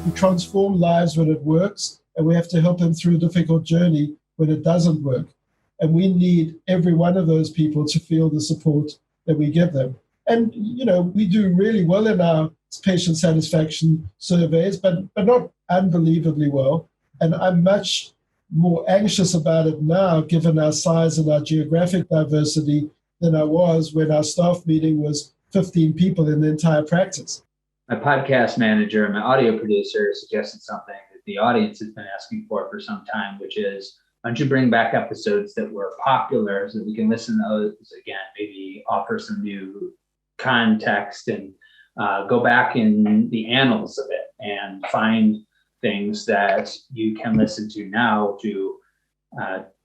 We transform lives when it works, and we have to help them through a difficult journey when it doesn't work. And we need every one of those people to feel the support that we give them. And, we do really well in our patient satisfaction surveys, but not unbelievably well. And I'm much more anxious about it now, given our size and our geographic diversity, than I was when our staff meeting was 15 people in the entire practice. My podcast manager and my audio producer suggested something that the audience has been asking for some time, which is, why don't you bring back episodes that were popular so that we can listen to those again, maybe offer some new context and go back in the annals of it and find things that you can listen to now to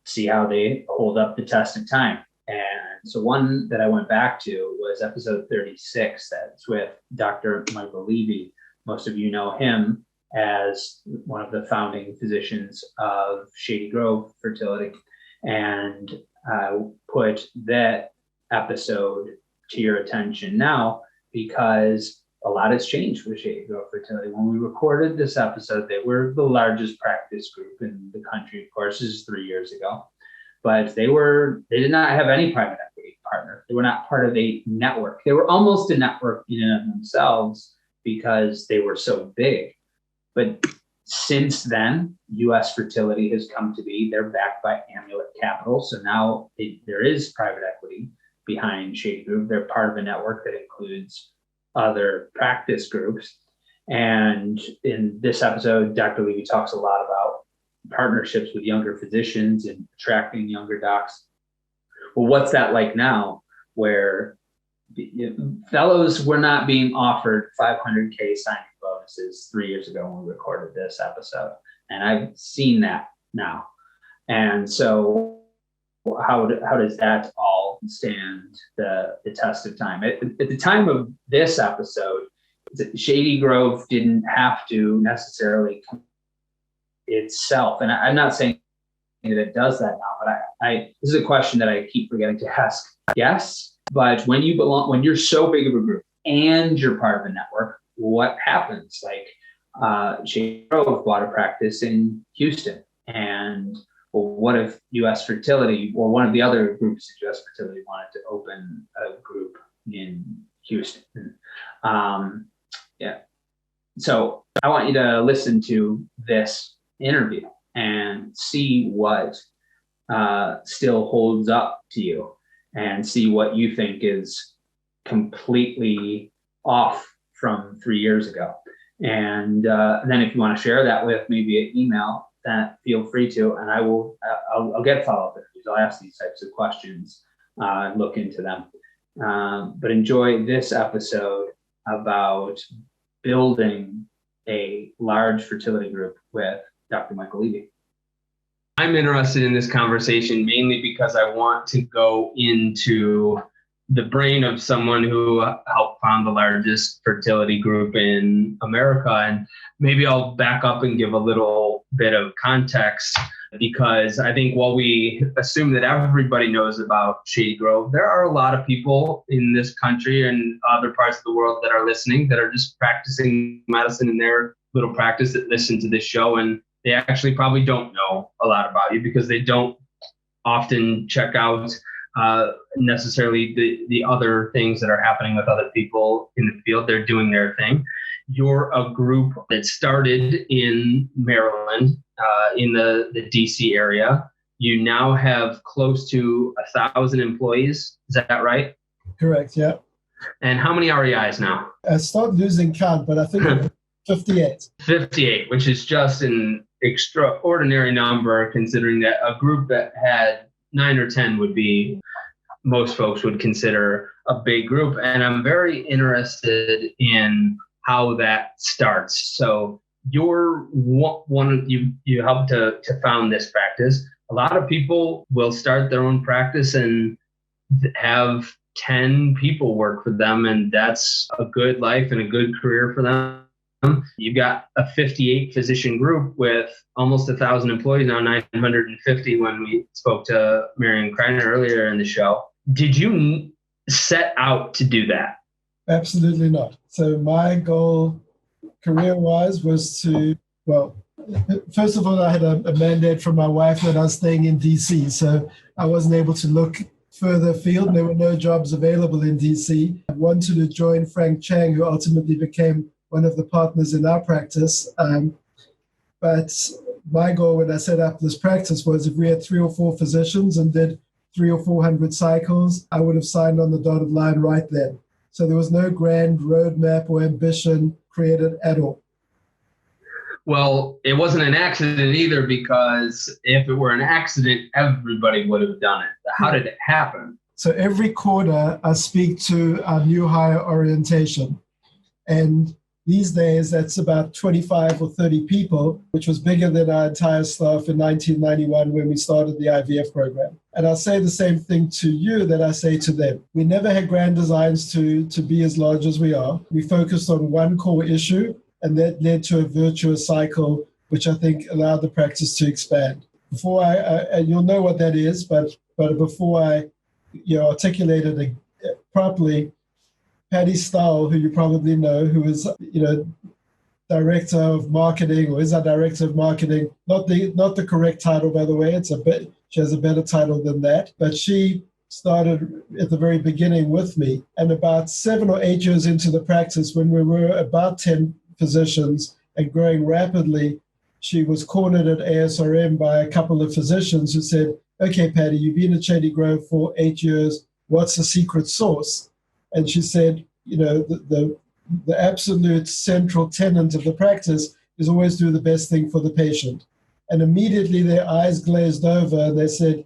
see how they hold up the test of time. And so one that I went back to was episode 36. That's with Dr. Michael Levy. Most of you know him as one of the founding physicians of Shady Grove Fertility. And I put that episode to your attention now because a lot has changed with Shady Grove Fertility. When we recorded this episode, they were the largest practice group in the country. Of course, this is 3 years ago. But they did not have any private equity partner. They were not part of a network. They were almost a network in and of themselves because they were so big. But since then, U.S. Fertility has come to be. They're backed by Amulet Capital. So now there is private equity behind Shady Group. They're part of a network that includes other practice groups. And in this episode, Dr. Levy talks a lot about partnerships with younger physicians and attracting younger docs. Well, what's that like now, where fellows were not being offered $500K signing bonuses 3 years ago when we recorded this episode? And I've seen that now. And so how does that all stand the test of time? At the time of this episode, Shady Grove didn't have to necessarily itself. And I'm not saying that it does that now, but this is a question that I keep forgetting to ask. Yes, but when you're so big of a group and you're part of a network, what happens? Like Shady Grove bought a practice in Houston, and what if U.S. Fertility or one of the other groups at U.S. Fertility wanted to open a group in Houston? So I want you to listen to this interview and see what still holds up to you and see what you think is completely off from 3 years ago. And then if you want to share that with me via email, that feel free to, and I'll get follow-up interviews. I'll ask these types of questions and look into them. But enjoy this episode about building a large fertility group with Dr. Michael Levy. I'm interested in this conversation mainly because I want to go into the brain of someone who helped found the largest fertility group in America. And maybe I'll back up and give a little bit of context, because I think while we assume that everybody knows about Shady Grove, there are a lot of people in this country and other parts of the world that are listening that are just practicing medicine in their little practice that listen to this show, and they actually probably don't know a lot about you because they don't often check out necessarily the other things that are happening with other people in the field. They're doing their thing. You're a group that started in Maryland, in the DC area. You now have close to 1,000 employees. Is that right? Correct, yeah. And how many REIs now? I started losing count, but I think 58. 58, which is just an extraordinary number considering that a group that had 9 or 10 would be, most folks would consider a big group. And I'm very interested in how that starts. So you're you helped to found this practice. A lot of people will start their own practice and have 10 people work for them, and that's a good life and a good career for them. You've got a 58 physician group with almost 1,000 employees, now 950 when we spoke to Marion Kreiner earlier in the show. Did you set out to do that? Absolutely not. So my goal career-wise was to, well, first of all, I had a mandate from my wife that I was staying in DC, so I wasn't able to look further afield. There were no jobs available in DC. I wanted to join Frank Chang, who ultimately became one of the partners in our practice. But my goal when I set up this practice was if we had 3 or 4 physicians and did 300 or 400 cycles, I would have signed on the dotted line right then. So there was no grand roadmap or ambition created at all. Well, it wasn't an accident either, because if it were an accident, everybody would have done it. How did it happen? So every quarter, I speak to our new hire orientation. And these days, that's about 25 or 30 people, which was bigger than our entire staff in 1991 when we started the IVF program. And I'll say the same thing to you that I say to them. We never had grand designs to be as large as we are. We focused on one core issue, and that led to a virtuous cycle, which I think allowed the practice to expand. Before and you'll know what that is, but before I articulate it properly, Patty Stahl, who you probably know, who is director of marketing, or is our director of marketing, not the correct title, by the way. She has a better title than that, but she started at the very beginning with me. And about 7 or 8 years into the practice, when we were about 10 physicians and growing rapidly, she was cornered at ASRM by a couple of physicians who said, "Okay, Patty, you've been at Shady Grove for 8 years. What's the secret sauce?" And she said, the absolute central tenet of the practice is always do the best thing for the patient. And immediately their eyes glazed over and they said,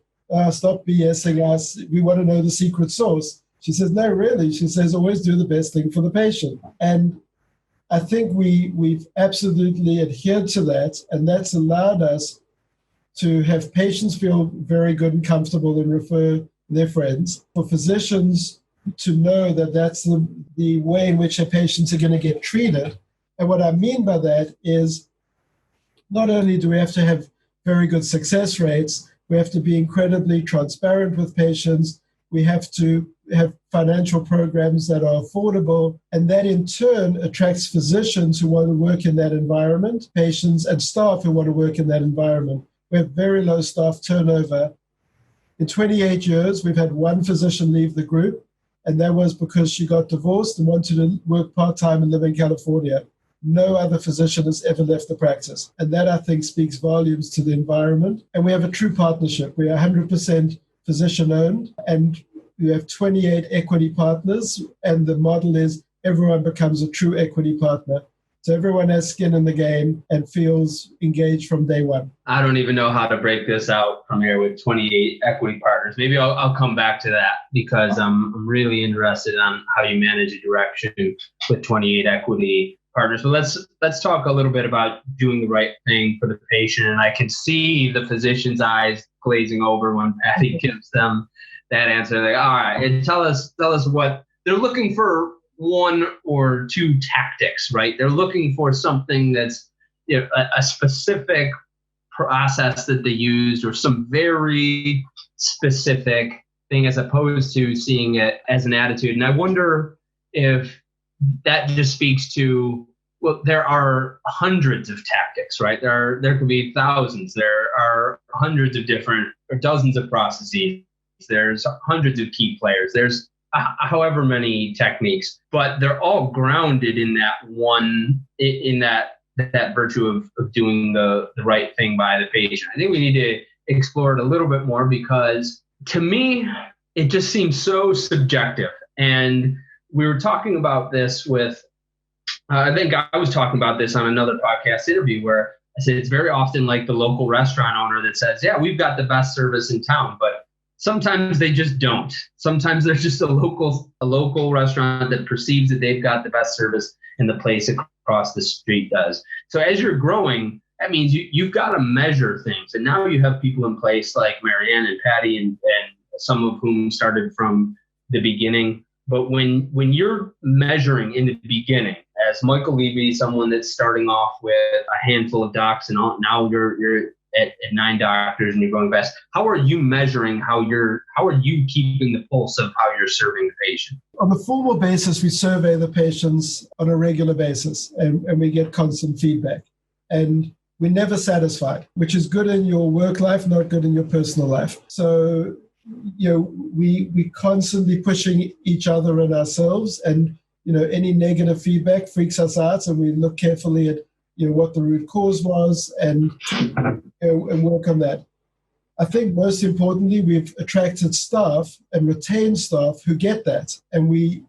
"Stop BSing us. We want to know the secret sauce." She says, "No, really." She says, "Always do the best thing for the patient." And I think we've absolutely adhered to that, and that's allowed us to have patients feel very good and comfortable and refer their friends. For physicians to know that that's the way in which their patients are going to get treated. And what I mean by that is not only do we have to have very good success rates, we have to be incredibly transparent with patients. We have to have financial programs that are affordable, and that in turn attracts physicians who want to work in that environment, patients and staff who want to work in that environment. We have very low staff turnover. In 28 years, we've had one physician leave the group, and that was because she got divorced and wanted to work part-time and live in California. No other physician has ever left the practice. And that, I think, speaks volumes to the environment. And we have a true partnership. We are 100% physician-owned, and we have 28 equity partners, and the model is everyone becomes a true equity partner. So everyone has skin in the game and feels engaged from day one. I don't even know how to break this out from here with 28 equity partners. Maybe I'll come back to that, because I'm really interested on how you manage a direction with 28 equity partners. But let's talk a little bit about doing the right thing for the patient. And I can see the physician's eyes glazing over when Patty gives them that answer. Like, all right, and tell us what they're looking for. 1 or 2 tactics, right? They're looking for something that's a specific process that they used, or some very specific thing, as opposed to seeing it as an attitude. And I wonder if that just speaks to, well, there are hundreds of tactics, right? There could be thousands. There are hundreds of different, or dozens of processes. There's hundreds of key players. There's however many techniques, but they're all grounded in that one, in that virtue of doing the right thing by the patient. I think we need to explore it a little bit more, because to me, it just seems so subjective. And we were talking about this with, I think I was talking about this on another podcast interview, where I said it's very often like the local restaurant owner that says, "Yeah, we've got the best service in town," but sometimes they just don't. Sometimes there's just a local restaurant that perceives that they've got the best service, and the place across the street does. So as you're growing, that means you've got to measure things. And now you have people in place like Marianne and Patty, and some of whom started from the beginning. But when you're measuring in the beginning, as Michael Levy, someone that's starting off with a handful of docs, and now you're at 9 doctors and you're going fast. How are you measuring how are you keeping the pulse of how you're serving the patient? On a formal basis, we survey the patients on a regular basis and we get constant feedback. And we're never satisfied, which is good in your work life, not good in your personal life. So, we constantly pushing each other and ourselves, and, any negative feedback freaks us out. And we look carefully at, what the root cause was and work on that. I think most importantly, we've attracted staff and retained staff who get that. And we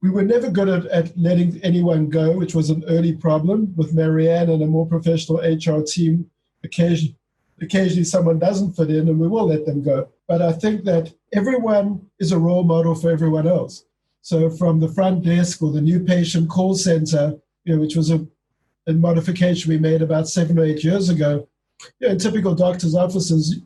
were never good at letting anyone go, which was an early problem with Marianne and a more professional HR team. Occasionally someone doesn't fit in and we will let them go. But I think that everyone is a role model for everyone else. So from the front desk or the new patient call center, which was a modification we made about 7 or 8 years ago, in typical doctor's offices,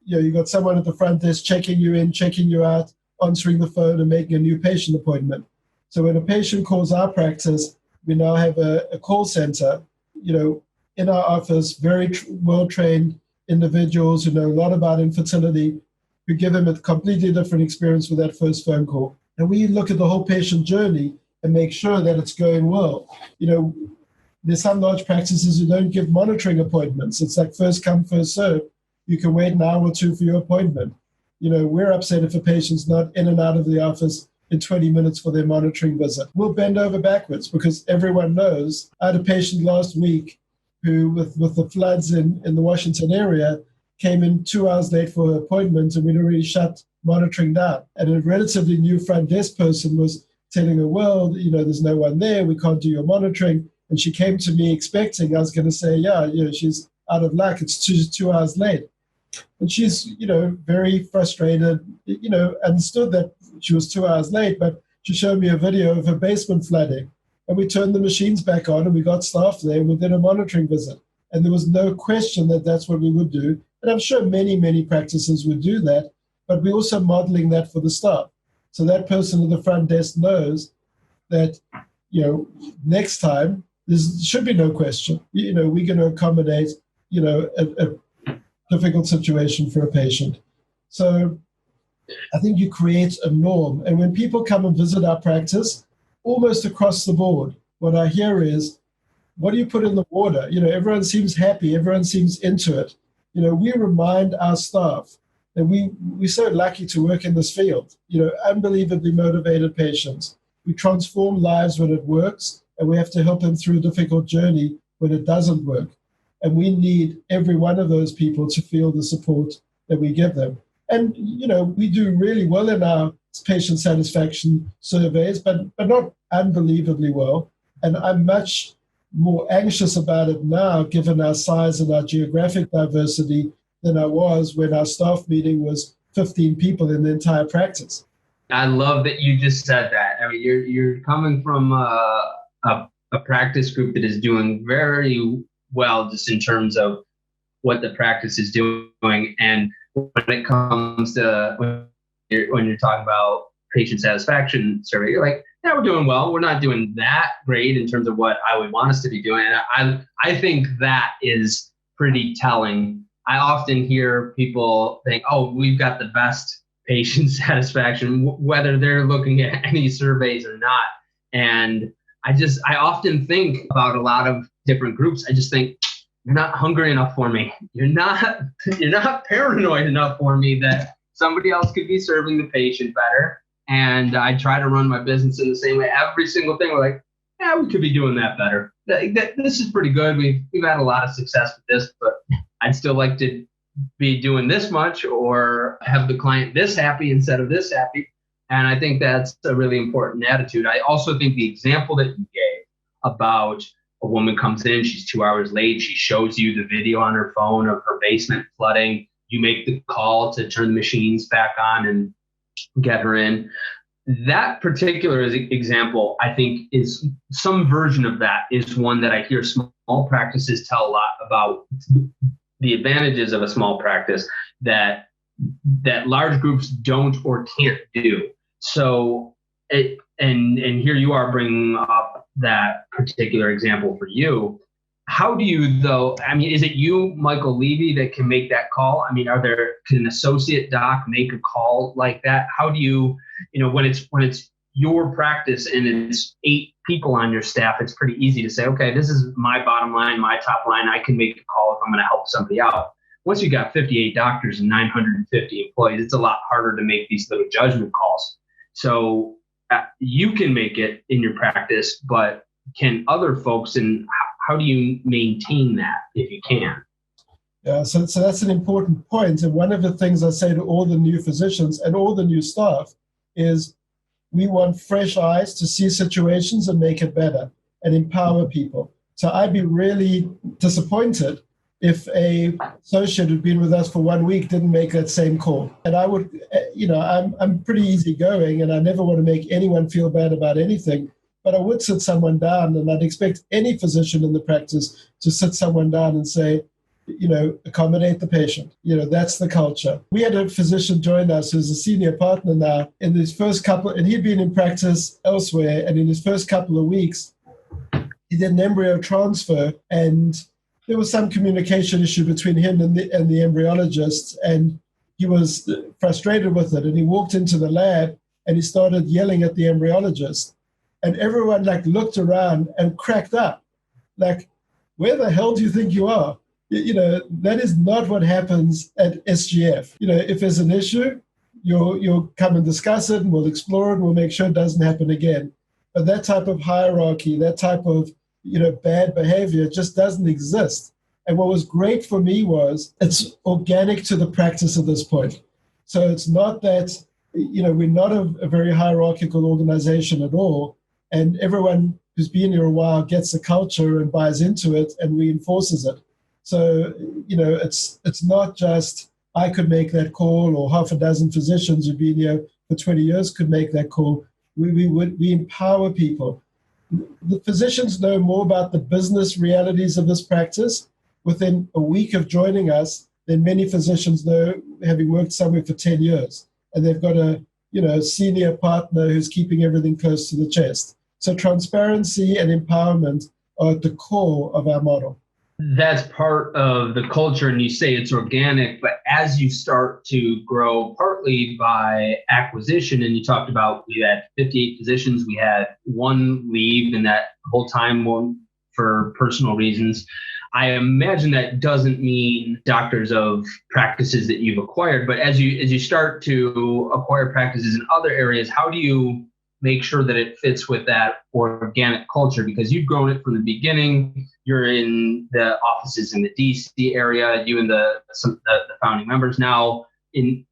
you got someone at the front desk checking you in, checking you out, answering the phone and making a new patient appointment. So when a patient calls our practice, we now have a call center, in our office, very well-trained individuals who know a lot about infertility, who give them a completely different experience with that first phone call. And we look at the whole patient journey and make sure that it's going well. There's some large practices who don't give monitoring appointments. It's like first come, first serve. You can wait an hour or two for your appointment. We're upset if a patient's not in and out of the office in 20 minutes for their monitoring visit. We'll bend over backwards because everyone knows. I had a patient last week who, with the floods in the Washington area, came in 2 hours late for her appointment, and we'd already shut monitoring down. And a relatively new front desk person was telling her, well, there's no one there, we can't do your monitoring. And she came to me expecting I was going to say, she's out of luck, it's 2 hours late. And she's, very frustrated, understood that she was 2 hours late, but she showed me a video of her basement flooding. And we turned the machines back on and we got staff there within a monitoring visit. And there was no question that that's what we would do. And I'm sure many, many practices would do that, but we're also modeling that for the staff. So that person at the front desk knows that, next time, there should be no question. We're going to accommodate, a difficult situation for a patient. So I think you create a norm. And when people come and visit our practice, almost across the board, what I hear is, what do you put in the water? Everyone seems happy. Everyone seems into it. We remind our staff that we're so lucky to work in this field. Unbelievably motivated patients. We transform lives when it works, and we have to help them through a difficult journey when it doesn't work. And we need every one of those people to feel the support that we give them. And, we do really well in our patient satisfaction surveys, but not unbelievably well. And I'm much more anxious about it now, given our size and our geographic diversity, than I was when our staff meeting was 15 people in the entire practice. I love that you just said that. I mean, you're coming from a practice group that is doing very well just in terms of what the practice is doing. And when it comes to when you're talking about patient satisfaction survey, you're like, yeah, we're doing well. We're not doing that great in terms of what I would want us to be doing. And I think that is pretty telling. I often hear people think, oh, we've got the best patient satisfaction, whether they're looking at any surveys or not. And I often think about a lot of different groups. I just think, you're not hungry enough for me. You're not paranoid enough for me that somebody else could be serving the patient better. And I try to run my business in the same way. Every single thing, we're like, yeah, we could be doing that better. This is pretty good. We've had a lot of success with this, but I'd still like to be doing this much or have the client this happy instead of this happy. And I think that's a really important attitude. I also think the example that you gave about a woman comes in, she's 2 hours late, she shows you the video on her phone of her basement flooding, you make the call to turn the machines back on and get her in. That particular example, I think, is some version of that is one that I hear small practices tell a lot about the advantages of a small practice that large groups don't or can't do. So, and here you are bringing up that particular example for you. How do you, though, I mean, is it you, Michael Levy, that can make that call? I mean, can an associate doc make a call like that? How do you, when it's your practice and it's 8 people on your staff, it's pretty easy to say, okay, this is my bottom line, my top line. I can make a call if I'm going to help somebody out. Once you got 58 doctors and 950 employees, it's a lot harder to make these little judgment calls. So you can make it in your practice, but can other folks, and how do you maintain that if you can? Yeah, so that's an important point. And one of the things I say to all the new physicians and all the new staff is we want fresh eyes to see situations and make it better and empower people. So I'd be really disappointed if a associate who'd been with us for 1 week didn't make that same call. And I would, I'm pretty easygoing and I never want to make anyone feel bad about anything, but I would sit someone down, and I'd expect any physician in the practice to sit someone down and say, accommodate the patient. That's the culture. We had a physician join us who's a senior partner now. In his first couple, and he'd been in practice elsewhere, and in his first couple of weeks, he did an embryo transfer, and there was some communication issue between him and the embryologist, and he was frustrated with it. And he walked into the lab and he started yelling at the embryologist, and everyone looked around and cracked up. Where the hell do you think you are? That is not what happens at SGF. If there's an issue, you'll come and discuss it, and we'll explore it, and we'll make sure it doesn't happen again. But that type of hierarchy, that type of bad behavior just doesn't exist. And what was great for me was it's organic to the practice at this point. So it's not that, we're not a very hierarchical organization at all. And everyone who's been here a while gets the culture and buys into it and reinforces it. So, it's not just I could make that call, or half a dozen physicians who've been here for 20 years could make that call. We empower people. The physicians know more about the business realities of this practice within a week of joining us than many physicians know, having worked somewhere for 10 years. And they've got a senior partner who's keeping everything close to the chest. So transparency and empowerment are at the core of our model. That's part of the culture, and you say it's organic, but as you start to grow, partly by acquisition, and you talked about we had 58 physicians, we had 1 leave in that whole time, 1 for personal reasons. I imagine that doesn't mean doctors of practices that you've acquired, but as you start to acquire practices in other areas, how do you make sure that it fits with that organic culture? Because you've grown it from the beginning. You're in the offices in the DC area, you and the founding members. Now,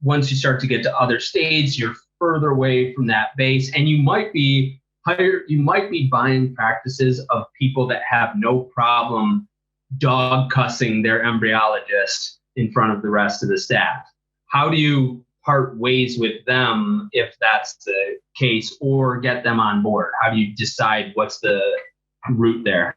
once you start to get to other states, you're further away from that base, and you might be buying practices of people that have no problem dog cussing their embryologist in front of the rest of the staff. How do you part ways with them if that's the case, or get them on board? How do you decide what's the route there?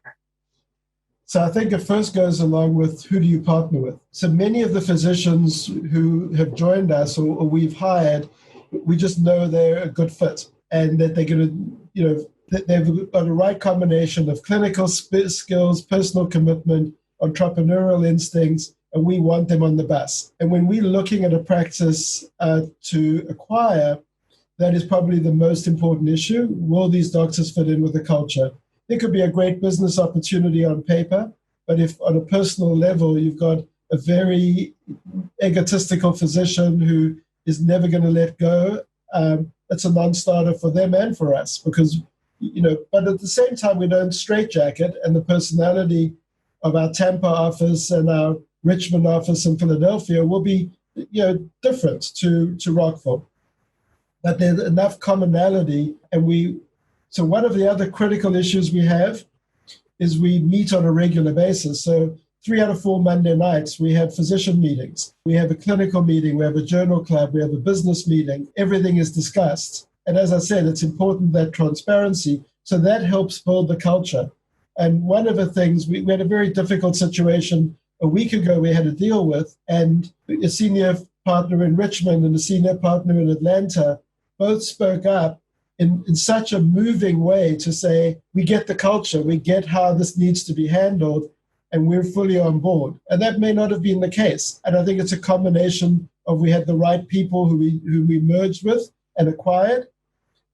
So I think it first goes along with who do you partner with. So many of the physicians who have joined us or we've hired, we just know they're a good fit and that they're going to, they've got the right combination of clinical skills, personal commitment, entrepreneurial instincts, and we want them on the bus. And when we're looking at a practice to acquire, that is probably the most important issue. Will these doctors fit in with the culture? It could be a great business opportunity on paper, but if on a personal level you've got a very egotistical physician who is never going to let go, it's a non-starter for them and for us because, but at the same time we don't straitjacket, and the personality of our Tampa office and our Richmond office in Philadelphia will be, different to Rockville. But there's enough commonality, and so one of the other critical issues we have is we meet on a regular basis. So 3 out of 4 Monday nights, we have physician meetings. We have a clinical meeting. We have a journal club. We have a business meeting. Everything is discussed. And as I said, it's important that transparency. So that helps build the culture. And one of the things, we had a very difficult situation a week ago we had to deal with, and a senior partner in Richmond and a senior partner in Atlanta both spoke up in such a moving way to say, we get the culture, we get how this needs to be handled, and we're fully on board. And that may not have been the case. And I think it's a combination of we had the right people who we merged with and acquired,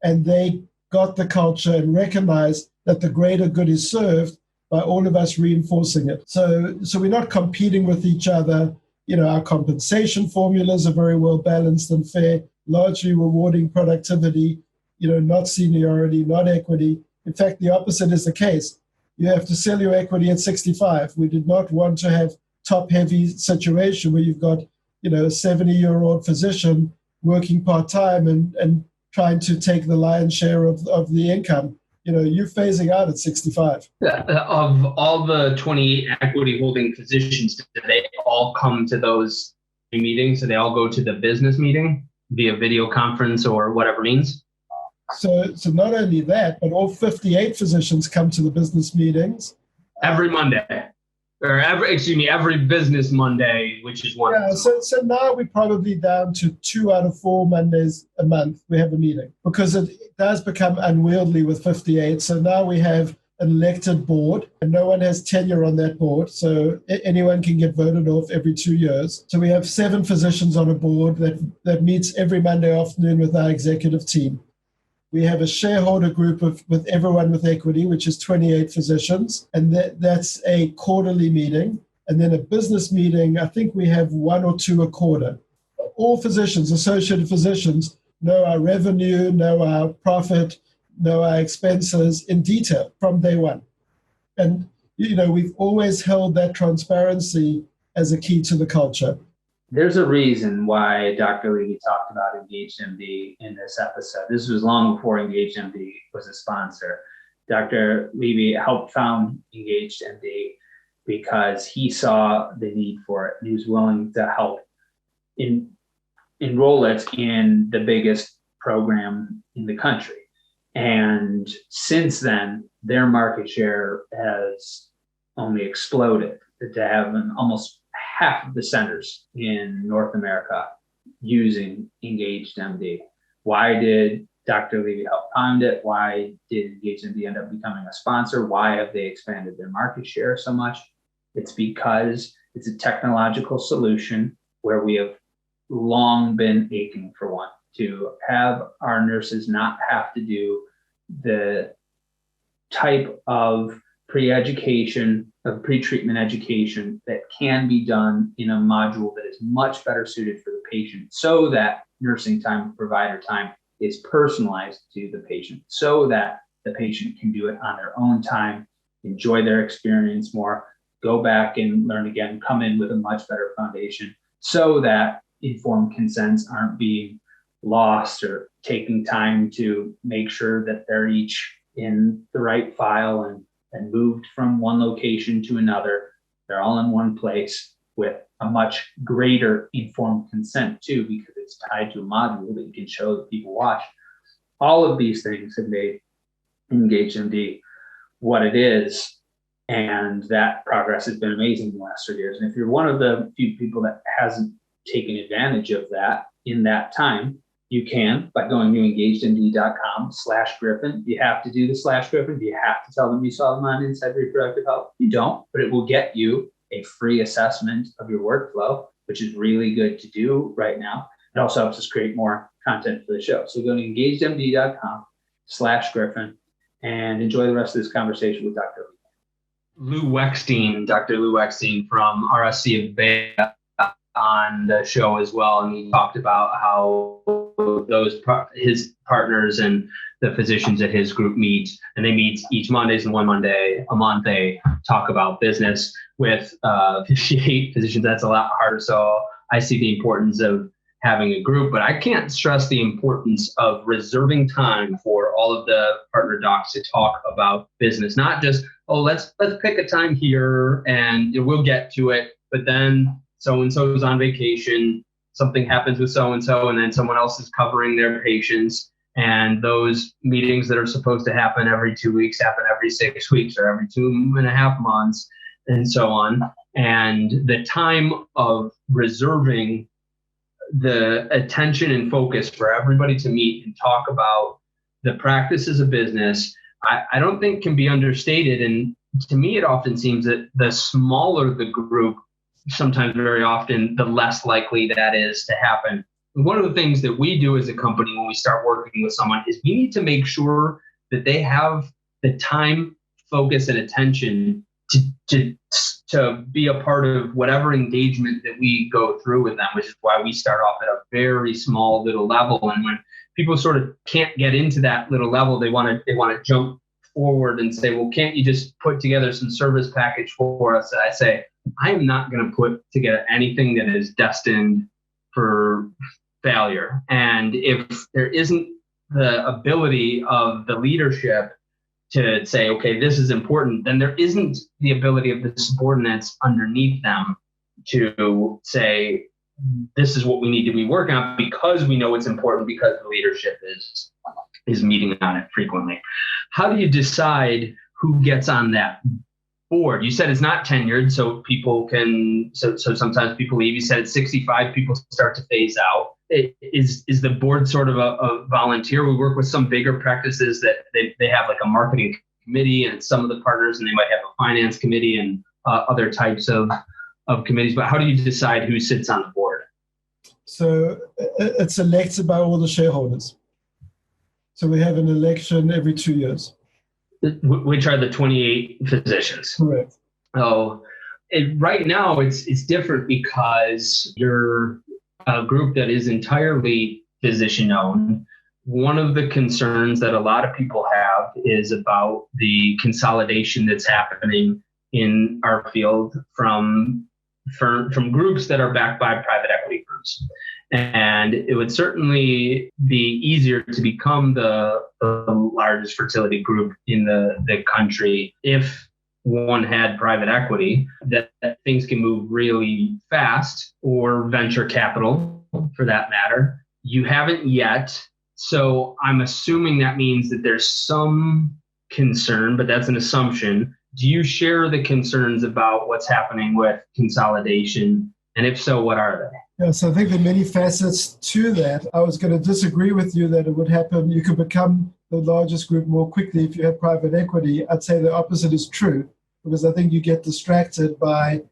and they got the culture and recognized that the greater good is served by all of us reinforcing it. So we're not competing with each other. Our compensation formulas are very well balanced and fair, largely rewarding productivity, not seniority, not equity. In fact, the opposite is the case. You have to sell your equity at 65. We did not want to have top-heavy situation where you've got, a 70-year-old physician working part-time and trying to take the lion's share of the income. You're phasing out at 65. Of all the 20 equity holding physicians, do they all come to those meetings? Do they all go to the business meeting via video conference or whatever means? So not only that, but all 58 physicians come to the business meetings. Every Monday. Or every business Monday, which is one. Yeah, so now we're probably down to 2 out of 4 Mondays a month we have a meeting, because it does become unwieldy with 58. So now we have an elected board, and no one has tenure on that board. So anyone can get voted off every 2 years. So we have 7 physicians on a board that meets every Monday afternoon with our executive team. We have a shareholder group with everyone with equity, which is 28 physicians, and that's a quarterly meeting. And then a business meeting, I think we have 1 or 2 a quarter. All physicians, associated physicians, know our revenue, know our profit, know our expenses in detail from day one. And, we've always held that transparency as a key to the culture. There's a reason why Dr. Levy talked about Engaged MD in this episode. This was long before Engaged MD was a sponsor. Dr. Levy helped found Engaged MD because he saw the need for it. He was willing to help enroll it in the biggest program in the country. And since then, their market share has only exploded to have almost half of the centers in North America using Engaged MD. Why did Dr. Levy help found it? Why did Engaged MD end up becoming a sponsor? Why have they expanded their market share so much? It's because it's a technological solution where we have long been aching for one, to have our nurses not have to do the type of pre-treatment education that can be done in a module that is much better suited for the patient, so that nursing time, provider time is personalized to the patient, so that the patient can do it on their own time, enjoy their experience more, go back and learn again, come in with a much better foundation, so that informed consents aren't being lost or taking time to make sure that they're each in the right file and moved from one location to another. They're all in one place with a much greater informed consent too, because it's tied to a module that you can show that people watch. All of these things have made Engaged MD what it is, and that progress has been amazing in the last 3 years. And if you're one of the few people that hasn't taken advantage of that in that time, you can by going to engagedmd.com/Griffin. You have to do the /Griffin. Do you have to tell them you saw them on Inside Reproductive Health? You don't, but it will get you a free assessment of your workflow, which is really good to do right now. It also helps us create more content for the show. So go to engagedmd.com/Griffin and enjoy the rest of this conversation with Dr. Lou Weckstein, Dr. Lou Weckstein from RSC of Bay on the show as well, and he talked about how his partners and the physicians at his group meet, and they meet each Mondays, and one Monday a month they talk about business with 58 physicians. That's a lot harder. So I see the importance of having a group, but I can't stress the importance of reserving time for all of the partner docs to talk about business, not just, oh, let's pick a time here and we'll get to it, but then so-and-so is on vacation, something happens with so-and-so, and then someone else is covering their patients. And those meetings that are supposed to happen every 2 weeks happen every 6 weeks or every 2.5 months, and so on. And the time of reserving the attention and focus for everybody to meet and talk about the practices of business, I don't think can be understated. And to me, it often seems that the smaller the group, sometimes very often, the less likely that is to happen. One of the things that we do as a company when we start working with someone is we need to make sure that they have the time, focus, and attention to be a part of whatever engagement that we go through with them, which is why we start off at a very small little level. And when people sort of can't get into that little level, they want to jump forward and say, well, can't you just put together some service package for us? And I say, I am not going to put together anything that is destined for failure. And if there isn't the ability of the leadership to say, okay, this is important, then there isn't the ability of the subordinates underneath them to say, this is what we need to be working on, because we know it's important, because the leadership is meeting on it frequently. How do you decide who gets on that board? You said it's not tenured, so people can, so sometimes people leave. You said at 65, people start to phase out. Is the board sort of a volunteer? We work with some bigger practices that they have like a marketing committee and some of the partners, and they might have a finance committee and other types of committees. But how do you decide who sits on the board? So it's elected by all the shareholders. So we have an election every 2 years. Which are the 28 physicians? Correct. Oh, right now it's different because you're a group that is entirely physician-owned. One of the concerns that a lot of people have is about the consolidation that's happening in our field from groups that are backed by private equity firms. And it would certainly be easier to become the largest fertility group in the country if one had private equity, that things can move really fast, or venture capital for that matter. You haven't yet. So I'm assuming that means that there's some concern, but that's an assumption. Do you share the concerns about what's happening with consolidation? And if so, what are they? Yes, I think there are many facets to that. I was going to disagree with you that it would happen. You could become the largest group more quickly if you had private equity. I'd say the opposite is true, because I think you get distracted by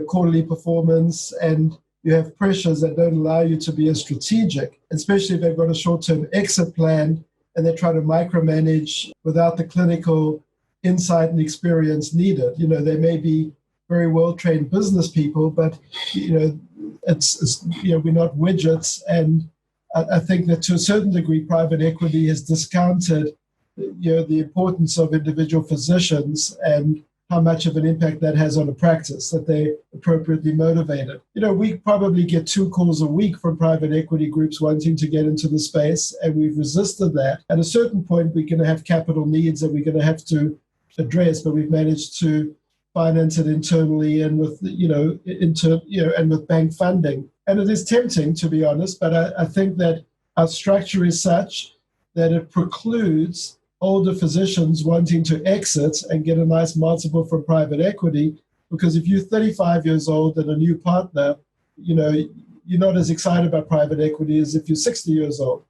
quarterly performance, and you have pressures that don't allow you to be as strategic, especially if they've got a short-term exit plan and they're trying to micromanage without the clinical insight and experience needed. They may be very well-trained business people, but it's we're not widgets. And I think that to a certain degree, private equity has discounted the importance of individual physicians and how much of an impact that has on a practice, that they're appropriately motivated. We probably get 2 calls a week from private equity groups wanting to get into the space, and we've resisted that. At a certain point, we're going to have capital needs that we're going to have to address, but we've managed to finance it internally and with and with bank funding. And it is tempting, to be honest, but I think that our structure is such that it precludes older physicians wanting to exit and get a nice multiple from private equity, because if you're 35 years old and a new partner, you're not as excited about private equity as if you're 60 years old.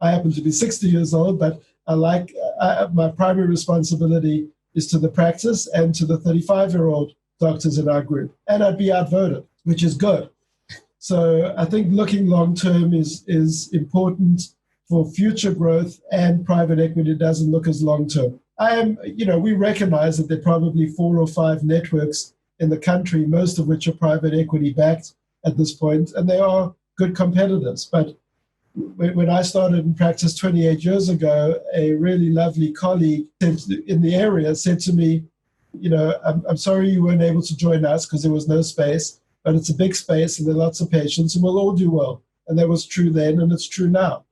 I happen to be 60 years old, but my primary responsibility is to the practice and to the 35-year-old doctors in our group. And I'd be outvoted, which is good. So I think looking long-term is important for future growth, and private equity doesn't look as long-term. We recognize that there are probably 4 or 5 networks in the country, most of which are private equity backed at this point, and they are good competitors. But when I started in practice 28 years ago, a really lovely colleague in the area said to me, I'm sorry you weren't able to join us because there was no space, but it's a big space and there are lots of patients and we'll all do well. And that was true then, and it's true now.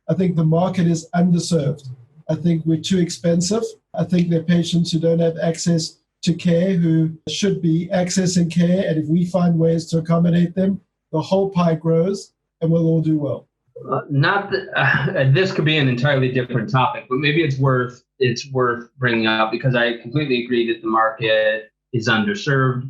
I think the market is underserved. I think we're too expensive. I think there are patients who don't have access to care who should be accessing care. And if we find ways to accommodate them, the whole pie grows and we'll all do well. This could be an entirely different topic, but maybe it's worth bringing up, because I completely agree that the market is underserved.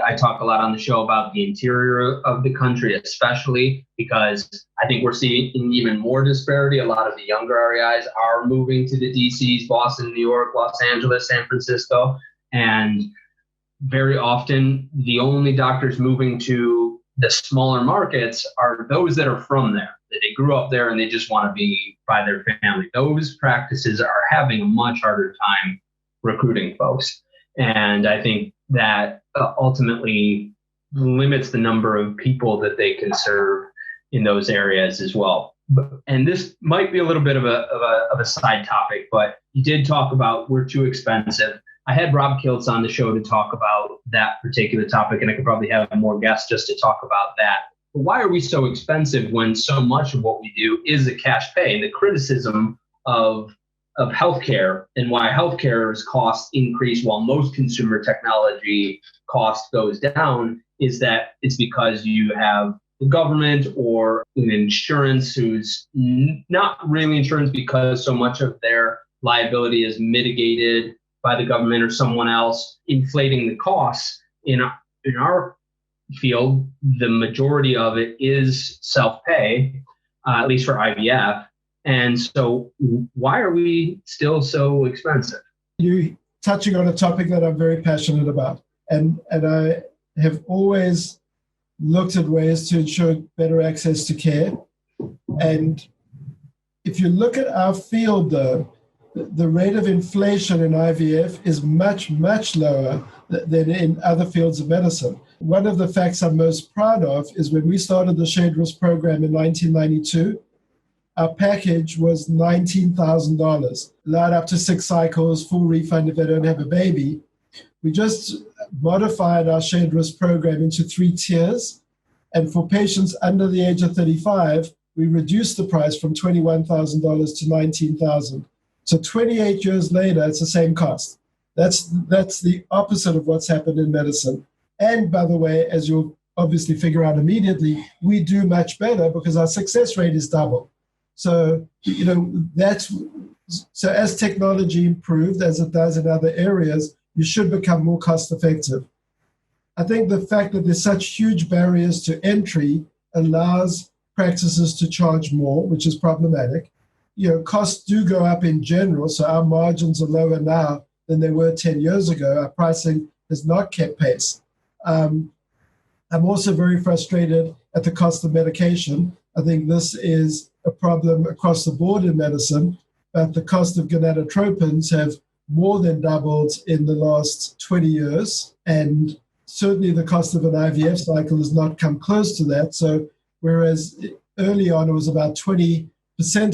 I talk a lot on the show about the interior of the country, especially because I think we're seeing even more disparity. A lot of the younger REIs are moving to the DCs, Boston, New York, Los Angeles, San Francisco. And very often, the only doctors moving to the smaller markets are those that are from there, that they grew up there and they just want to be by their family. Those practices are having a much harder time recruiting folks. And I think that ultimately limits the number of people that they can serve in those areas as well. And this might be a little bit of a side topic, but you did talk about we're too expensive. I had Rob Kiltz on the show to talk about that particular topic, and I could probably have more guests just to talk about that. But why are we so expensive when so much of what we do is a cash pay? The criticism of healthcare and why healthcare's costs increase while most consumer technology cost goes down is that it's because you have the government or an insurance who's not really insurance because so much of their liability is mitigated by the government or someone else, inflating the costs. In our field, the majority of it is self-pay, at least for IVF. And so why are we still so expensive? You're touching on a topic that I'm very passionate about. And I have always looked at ways to ensure better access to care. And if you look at our field, though, the rate of inflation in IVF is much, much lower than in other fields of medicine. One of the facts I'm most proud of is when we started the Shady Grove program in 1992, our package was $19,000, allowed up to 6 cycles, full refund if they don't have a baby. We just modified our Shady Grove program into 3 tiers. And for patients under the age of 35, we reduced the price from $21,000 to $19,000. So 28 years later, it's the same cost. That's the opposite of what's happened in medicine. And by the way, as you'll obviously figure out immediately, we do much better because our success rate is double. So, so as technology improved, as it does in other areas, you should become more cost effective. I think the fact that there's such huge barriers to entry allows practices to charge more, which is problematic. Costs do go up in general, so our margins are lower now than they were 10 years ago. Our pricing has not kept pace. I'm also very frustrated at the cost of medication. I think this is a problem across the board in medicine, but the cost of gonadotropins have more than doubled in the last 20 years, and certainly the cost of an IVF cycle has not come close to that. So whereas early on it was about 20%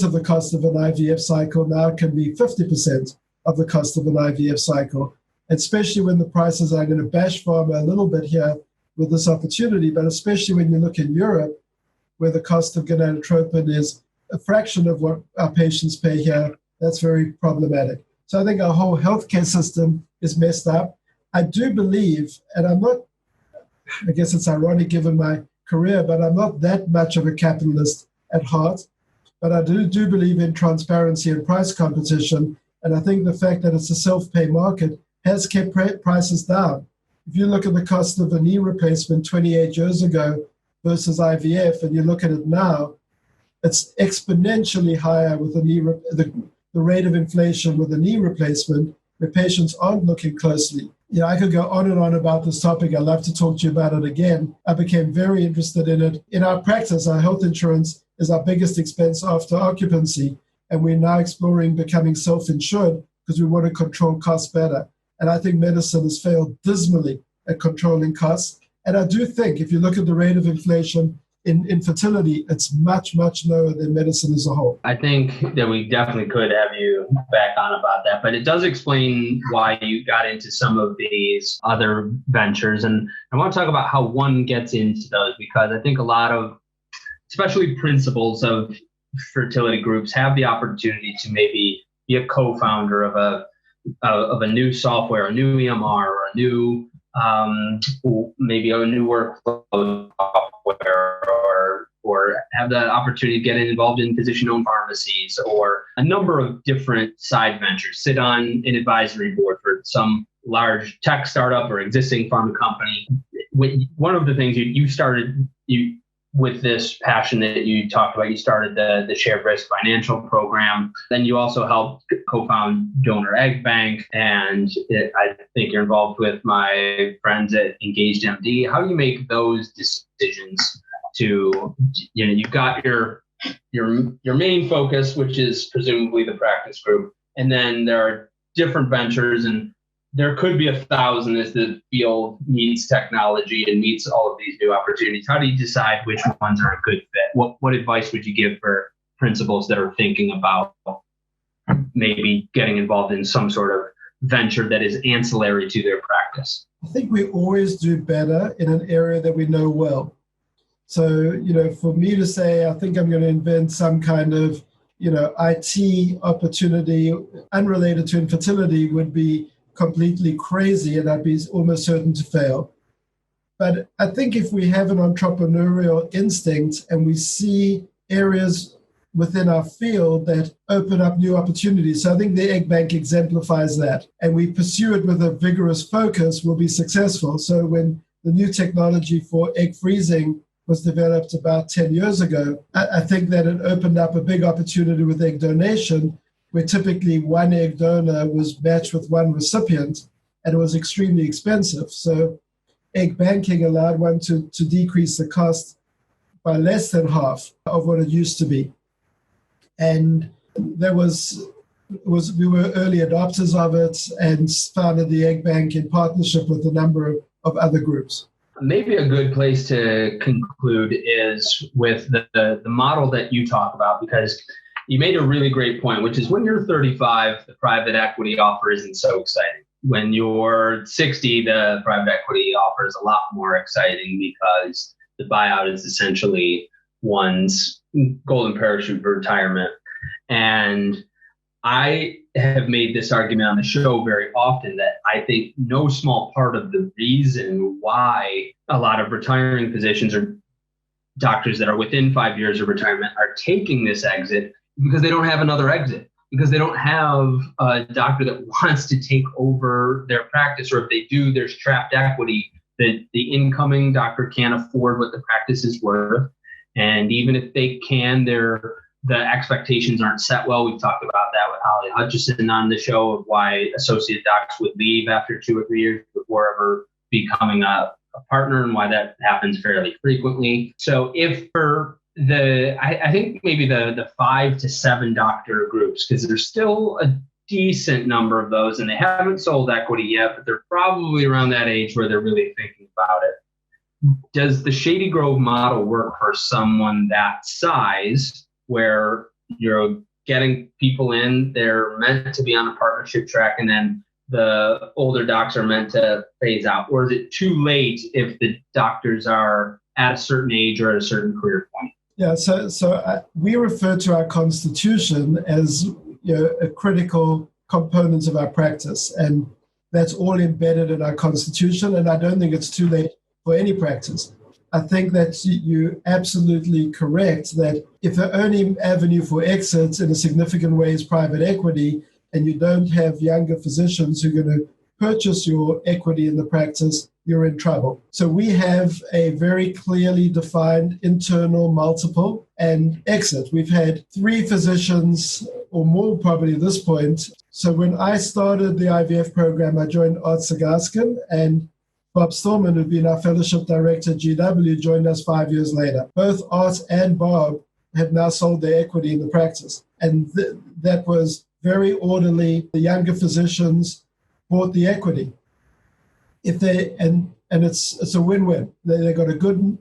of the cost of an IVF cycle, now it can be 50% of the cost of an IVF cycle, especially when the prices are going to bash pharma a little bit here with this opportunity, but especially when you look in Europe, where the cost of gonadotropin is a fraction of what our patients pay here, that's very problematic. So I think our whole healthcare system is messed up. I do believe, and I guess it's ironic given my career, but I'm not that much of a capitalist at heart. But I do believe in transparency and price competition. And I think the fact that it's a self-pay market has kept prices down. If you look at the cost of a knee replacement 28 years ago versus IVF, and you look at it now, it's exponentially higher with the rate of inflation with a knee replacement, where patients aren't looking closely. I could go on and on about this topic. I'd love to talk to you about it again. I became very interested in it. In our practice, our health insurance is our biggest expense after occupancy, and we're now exploring becoming self-insured because we want to control costs better. And I think medicine has failed dismally at controlling costs. And I do think if you look at the rate of inflation in fertility, it's much, much lower than medicine as a whole. I think that we definitely could have you back on about that, but it does explain why you got into some of these other ventures. And I want to talk about how one gets into those, because I think a lot of, especially principals of fertility groups, have the opportunity to maybe be a co-founder of a new software, a new EMR, or a new maybe a new workflow software, or have the opportunity to get involved in physician-owned pharmacies, or a number of different side ventures, sit on an advisory board for some large tech startup or existing pharma company. One of the things you with this passion that you talked about, you started the Shared Risk Financial Program. Then you also helped co-found Donor Egg Bank. And I think you're involved with my friends at Engaged MD. How do you make those decisions to, you've got your main focus, which is presumably the practice group. And then there are different ventures, and there could be 1,000 as the field meets technology and meets all of these new opportunities. How do you decide which ones are a good fit? What advice would you give for principals that are thinking about maybe getting involved in some sort of venture that is ancillary to their practice? I think we always do better in an area that we know well. So, for me to say, I think I'm going to invent some kind of, IT opportunity unrelated to infertility would be completely crazy, and I'd be almost certain to fail. But I think if we have an entrepreneurial instinct and we see areas within our field that open up new opportunities, so I think the egg bank exemplifies that, and we pursue it with a vigorous focus, we'll be successful. So when the new technology for egg freezing was developed about 10 years ago, I think that it opened up a big opportunity with egg donation, where typically one egg donor was matched with one recipient, and it was extremely expensive. So egg banking allowed one to decrease the cost by less than half of what it used to be. And there we were early adopters of it and founded the egg bank in partnership with a number of other groups. Maybe a good place to conclude is with the model that you talk about, because you made a really great point, which is when you're 35, the private equity offer isn't so exciting. When you're 60, the private equity offer is a lot more exciting because the buyout is essentially one's golden parachute for retirement. And I have made this argument on the show very often that I think no small part of the reason why a lot of retiring physicians or doctors that are within 5 years of retirement are taking this exit because they don't have another exit, because they don't have a doctor that wants to take over their practice, or if they do, there's trapped equity that the incoming doctor can't afford what the practice is worth. And even if they can, the expectations aren't set well. We've talked about that with Holly Hutchison on the show, of why associate docs would leave after 2 or 3 years before ever becoming a partner, and why that happens fairly frequently. So if for I think maybe the 5 to 7 doctor groups, because there's still a decent number of those, and they haven't sold equity yet, but they're probably around that age where they're really thinking about it. Does the Shady Grove model work for someone that size, where you're getting people in, they're meant to be on a partnership track, and then the older docs are meant to phase out? Or is it too late if the doctors are at a certain age or at a certain career point? Yeah, so we refer to our constitution as a critical component of our practice, and that's all embedded in our constitution, and I don't think it's too late for any practice. I think that you're absolutely correct that if the only avenue for exits in a significant way is private equity, and you don't have younger physicians who are going to purchase your equity in the practice, you're in trouble. So we have a very clearly defined internal multiple and exit. We've had 3 physicians or more probably at this point. So when I started the IVF program, I joined Art Sagarskin, and Bob Stillman, who'd been our fellowship director at GW, joined us 5 years later. Both Art and Bob had now sold their equity in the practice. And that was very orderly. The younger physicians bought the equity. And it's a win-win. They got a good,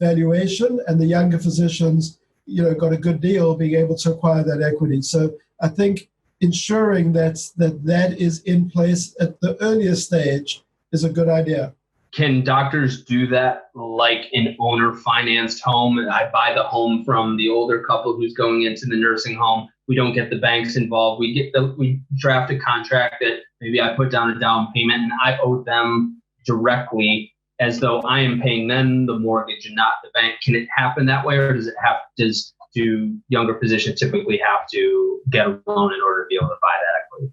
valuation, and the younger physicians, got a good deal being able to acquire that equity. So I think ensuring that is in place at the earliest stage is a good idea. Can doctors do that like an owner-financed home? I buy the home from the older couple who's going into the nursing home. We don't get the banks involved. We draft a contract that maybe I put down a down payment and I owe them directly as though I am paying them the mortgage and not the bank. Can it happen that way, or do younger physicians typically have to get a loan in order to be able to buy that equity?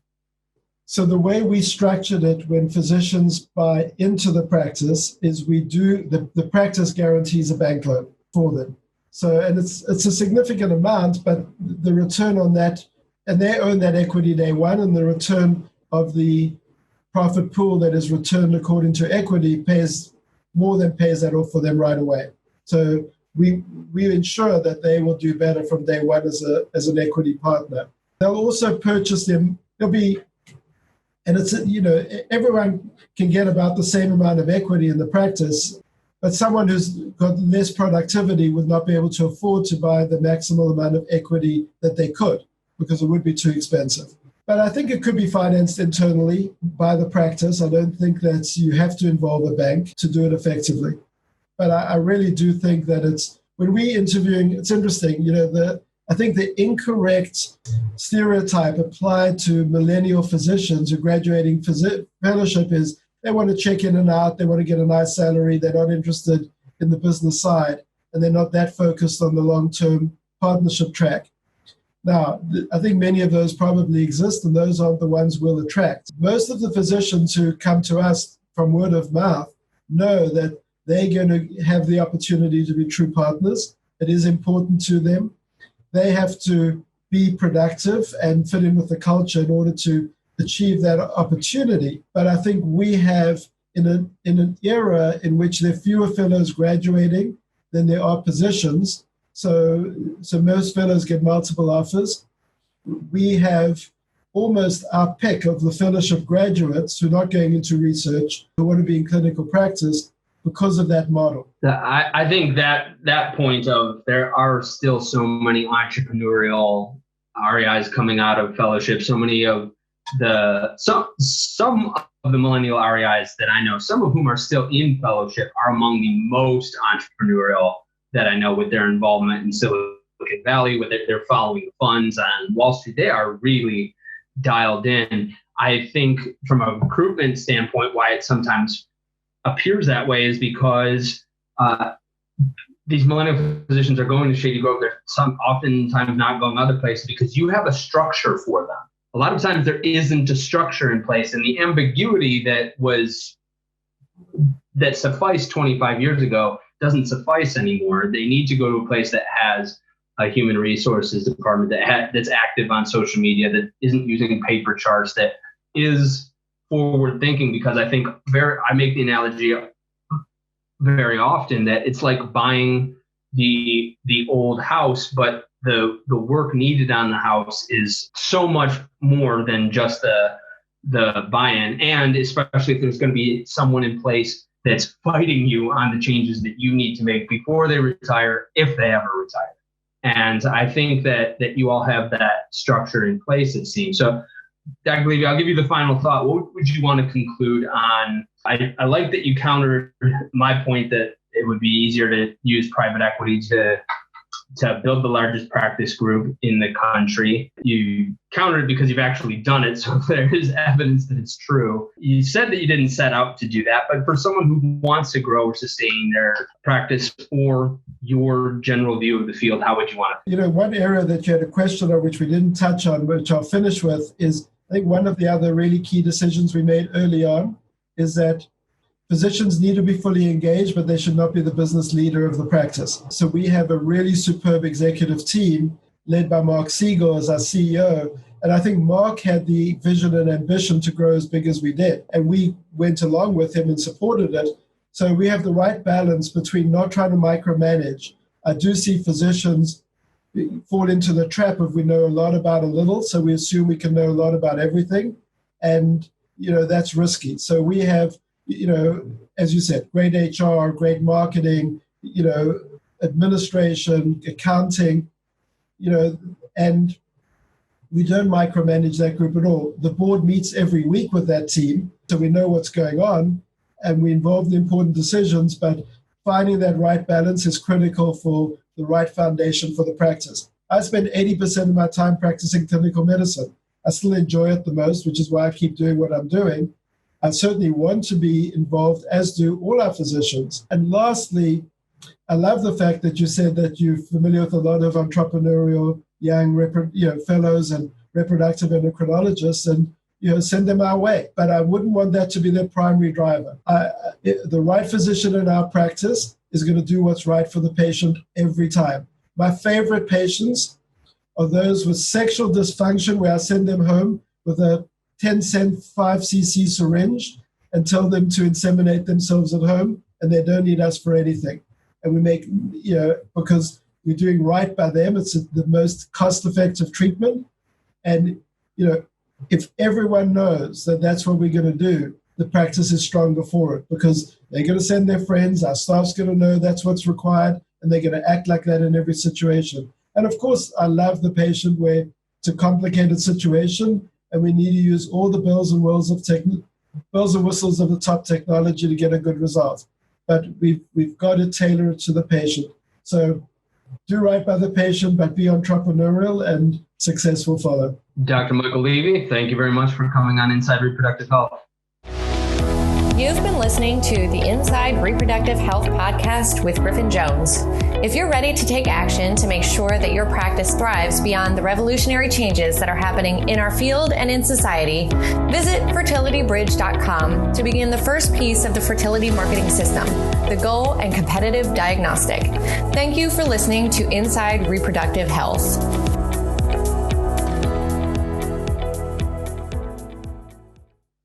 So the way we structured it when physicians buy into the practice is we do the practice guarantees a bank loan. for them. So, and it's a significant amount, but the return on that, and they own that equity day one, and the return of the profit pool that is returned according to equity pays more than pays that off for them right away. So we ensure that they will do better from day one as an equity partner. They'll also purchase them. There'll be, and it's, everyone can get about the same amount of equity in the practice, but someone who's got less productivity would not be able to afford to buy the maximal amount of equity that they could, because it would be too expensive. But I think it could be financed internally by the practice. I don't think that you have to involve a bank to do it effectively. But I really do think that when we interviewing, it's interesting, I think the incorrect stereotype applied to millennial physicians who are graduating fellowship is they want to check in and out, they want to get a nice salary, they're not interested in the business side, and they're not that focused on the long-term partnership track. Now, I think many of those probably exist, and those aren't the ones we'll attract. Most of the physicians who come to us from word of mouth know that they're going to have the opportunity to be true partners. It is important to them. They have to be productive and fit in with the culture in order to achieve that opportunity. But I think we have, in an era in which there are fewer fellows graduating than there are positions, so most fellows get multiple offers. We have almost our pick of the fellowship graduates who are not going into research, who want to be in clinical practice because of that model. I think that point of there are still so many entrepreneurial REIs coming out of fellowship, so many of some of the millennial REIs that I know, some of whom are still in fellowship, are among the most entrepreneurial that I know, with their involvement in Silicon Valley, with their following the funds on Wall Street. They are really dialed in. I think from a recruitment standpoint, why it sometimes appears that way is because these millennial physicians are going to Shady Grove. They're oftentimes not going other places because you have a structure for them. A lot of times there isn't a structure in place, and the ambiguity that sufficed 25 years ago doesn't suffice anymore. They need to go to a place that has a human resources department that's active on social media, that isn't using paper charts, that is forward thinking, because I think I make the analogy very often that it's like buying the old house, but the work needed on the house is so much more than just the buy-in, and especially if there's going to be someone in place that's fighting you on the changes that you need to make before they retire, if they ever retire. And I think that you all have that structure in place, it seems. So, Dr. Levy, I'll give you the final thought. What would you want to conclude on? I like that you countered my point that it would be easier to use private equity to build the largest practice group in the country. You countered it because you've actually done it, so there is evidence that it's true. You said that you didn't set out to do that, but for someone who wants to grow or sustain their practice, or your general view of the field, how would you want to? One area that you had a question on, which we didn't touch on, which I'll finish with, is I think one of the other really key decisions we made early on is that physicians need to be fully engaged, but they should not be the business leader of the practice. So we have a really superb executive team led by Mark Siegel as our CEO. And I think Mark had the vision and ambition to grow as big as we did. And we went along with him and supported it. So we have the right balance between not trying to micromanage. I do see physicians fall into the trap of we know a lot about a little, so we assume we can know a lot about everything. And, that's risky. So we have, as you said, great HR, great marketing, administration, accounting, and we don't micromanage that group at all. The board meets every week with that team, so we know what's going on, and we involve in important decisions, but finding that right balance is critical for the right foundation for the practice. I spend 80% of my time practicing clinical medicine. I still enjoy it the most, which is why I keep doing what I'm doing. I certainly want to be involved, as do all our physicians. And lastly, I love the fact that you said that you're familiar with a lot of entrepreneurial young fellows and reproductive endocrinologists, and send them our way. But I wouldn't want that to be their primary driver. The right physician in our practice is going to do what's right for the patient every time. My favorite patients are those with sexual dysfunction, where I send them home with a 10-cent 5cc syringe and tell them to inseminate themselves at home, and they don't need us for anything. And we make, because we're doing right by them, it's the most cost-effective treatment. And, if everyone knows that that's what we're going to do, the practice is stronger for it, because they're going to send their friends, our staff's going to know that's what's required, and they're going to act like that in every situation. And of course, I love the patient where it's a complicated situation and we need to use all the bells and whistles of the top technology to get a good result. But we've got to tailor it to the patient. So do right by the patient, but be entrepreneurial, and success will follow. Dr. Michael Levy, thank you very much for coming on Inside Reproductive Health. You've been listening to the Inside Reproductive Health podcast with Griffin Jones. If you're ready to take action to make sure that your practice thrives beyond the revolutionary changes that are happening in our field and in society, visit fertilitybridge.com to begin the first piece of the fertility marketing system, the goal and competitive diagnostic. Thank you for listening to Inside Reproductive Health.